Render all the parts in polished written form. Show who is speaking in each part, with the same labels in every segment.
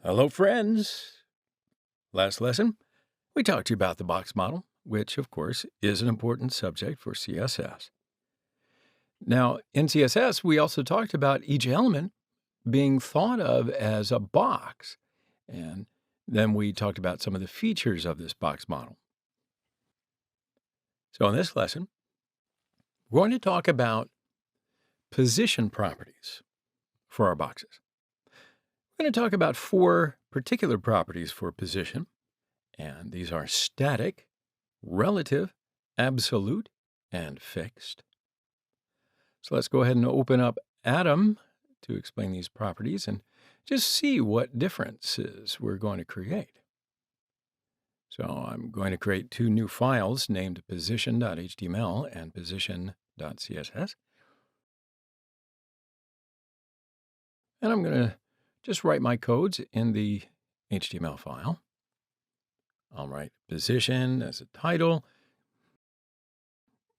Speaker 1: Hello, friends. Last lesson, we talked to you about the box model, which, of course, is an important subject for CSS. Now, in CSS, we also talked about each element being thought of as a box, and then we talked about some of the features of this box model. So, in this lesson, we're going to talk about position properties for our boxes. We're going to talk about 4 particular properties for position, and these are static, relative, absolute, and fixed. So let's go ahead and open up Atom to explain these properties and just see what differences we're going to create. So I'm going to create 2 new files named position.html and position.css. And I'm going to just write my codes in the HTML file. I'll write position as a title,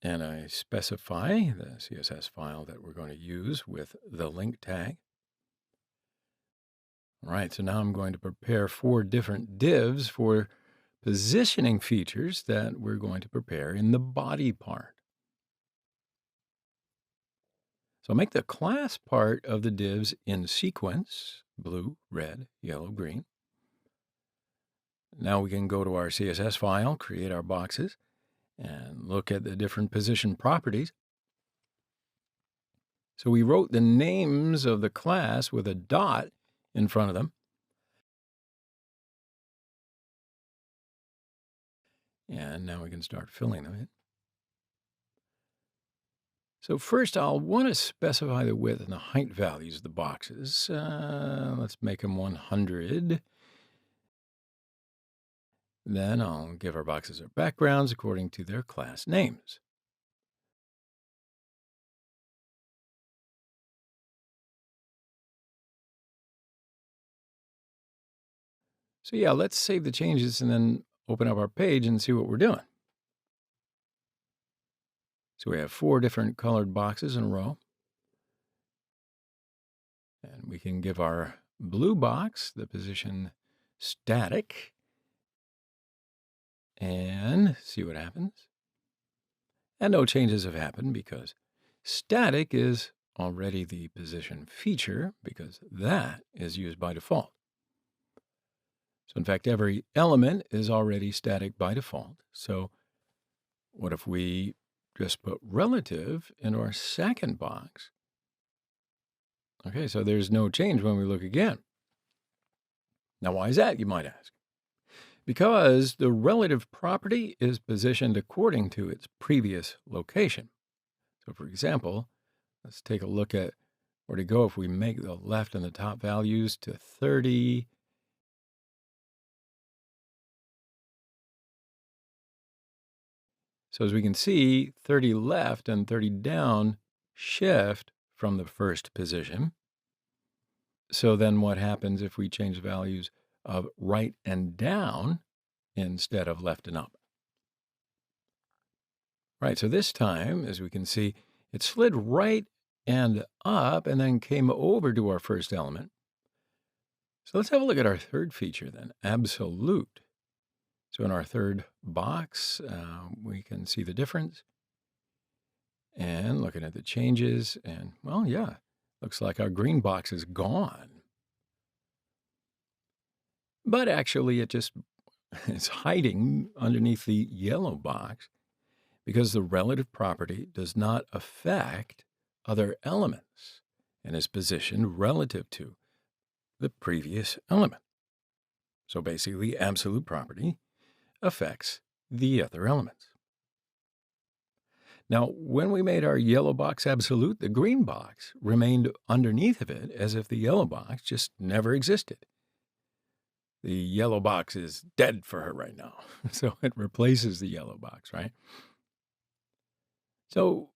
Speaker 1: and I specify the CSS file that we're going to use with the link tag. All right, so now I'm going to prepare 4 different divs for positioning features that we're going to prepare in the body part. So make the class part of the divs in sequence, blue, red, yellow, green. Now we can go to our CSS file, create our boxes, and look at the different position properties. So we wrote the names of the class with a dot in front of them. And now we can start filling them in. So first, I'll want to specify the width and the height values of the boxes. Let's make them 100. Then I'll give our boxes their backgrounds according to their class names. So yeah, let's save the changes and then open up our page and see what we're doing. So we have 4 different colored boxes in a row. And we can give our blue box the position static and see what happens. And no changes have happened because static is already the position feature because that is used by default. So in fact, every element is already static by default. So what if we just put relative in our second box? Okay, so there's no change when we look again. Now, why is that, you might ask? Because the relative property is positioned according to its previous location. So for example, let's take a look at where to go if we make the left and the top values to 30. So as we can see, 30 left and 30 down shift from the first position. So then what happens if we change the values of right and down instead of left and up? Right, so this time, as we can see, it slid right and up and then came over to our first element. So let's have a look at our third feature then, absolute. So in our third box, we can see the difference. And looking at the changes, and well, yeah, looks like our green box is gone. But actually, it just is hiding underneath the yellow box because the relative property does not affect other elements and is positioned relative to the previous element. So basically, absolute property affects the other elements. Now, when we made our yellow box absolute, the green box remained underneath of it as if the yellow box just never existed. The yellow box is dead for her right now, so it replaces the yellow box, right? So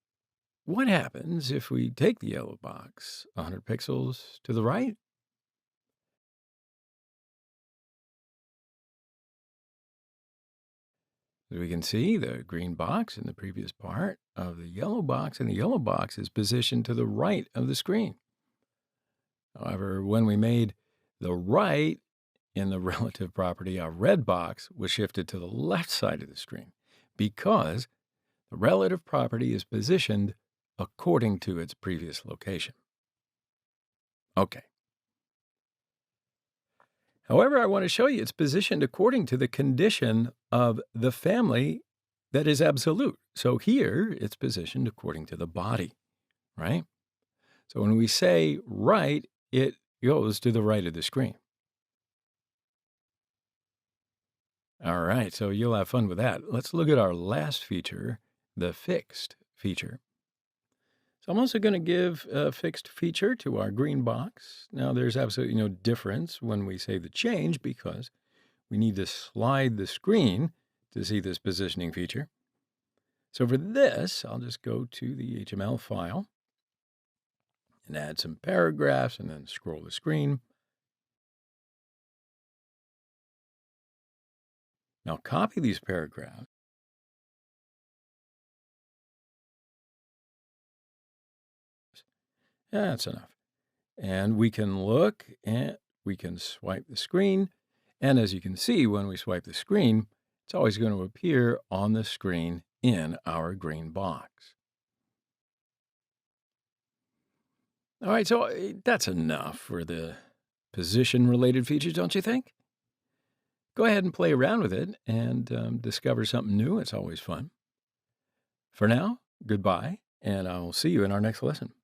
Speaker 1: what happens if we take the yellow box 100 pixels to the right? As we can see, the green box in the previous part of the yellow box, and the yellow box is positioned to the right of the screen. However, when we made the right in the relative property, our red box was shifted to the left side of the screen because the relative property is positioned according to its previous location. Okay. However, I want to show you it's positioned according to the condition of the family that is absolute. So here it's positioned according to the body, right? So when we say right, it goes to the right of the screen. All right, so you'll have fun with that. Let's look at our last feature, the fixed feature. So I'm also going to give a fixed feature to our green box. Now, there's absolutely no difference when we save the change because we need to slide the screen to see this positioning feature. So for this, I'll just go to the HTML file and add some paragraphs and then scroll the screen. Now copy these paragraphs. Yeah, that's enough. And we can look and we can swipe the screen. And as you can see, when we swipe the screen, it's always going to appear on the screen in our green box. All right, so that's enough for the position-related features, don't you think? Go ahead and play around with it and discover something new. It's always fun. For now, goodbye, and I'll see you in our next lesson.